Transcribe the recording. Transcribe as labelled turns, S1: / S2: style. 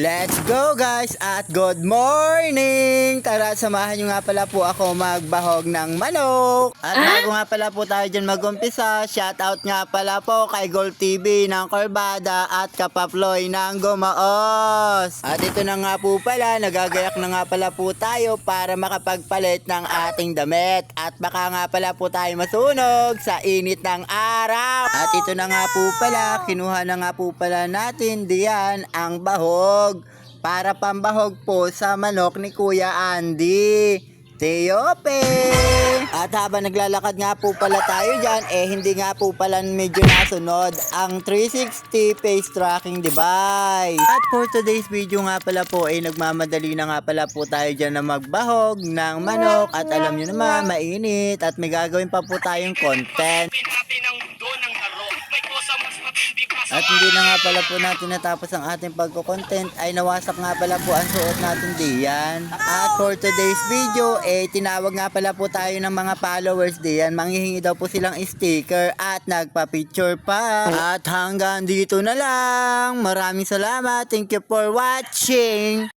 S1: Let's go guys at good morning! Tara, samahan nyo nga pala po ako magbahog ng manok. At bago nga pala po tayo dyan mag-umpisa, shoutout nga pala po kay Gold TV ng Corbada at Kapaploy ng Gumaos. At ito na nga po pala, nagagayak na nga pala po tayo para makapagpalit ng ating damit. At baka nga pala po tayo masunog sa init ng araw. At ito na nga po pala, kinuha na nga po pala natin diyan ang bahog. Para pambahog po sa manok ni Kuya Andy Teope. At habang naglalakad nga po pala tayo dyan, hindi nga po pala medyo nasunod ang 360 face tracking device. At for today's video nga pala po, nagmamadali na nga pala po tayo dyan na magbahog ng manok. At alam nyo naman, mainit at may gagawin pa po tayong content. At hindi na nga pala po natin natapos ang ating pagko-content, ay nawasak nga pala po ang suot natin diyan. At for today's video, tinawag nga pala po tayo ng mga followers diyan. Manghihingi daw po silang sticker at nagpa-picture pa. At hanggang dito na lang. Maraming salamat. Thank you for watching.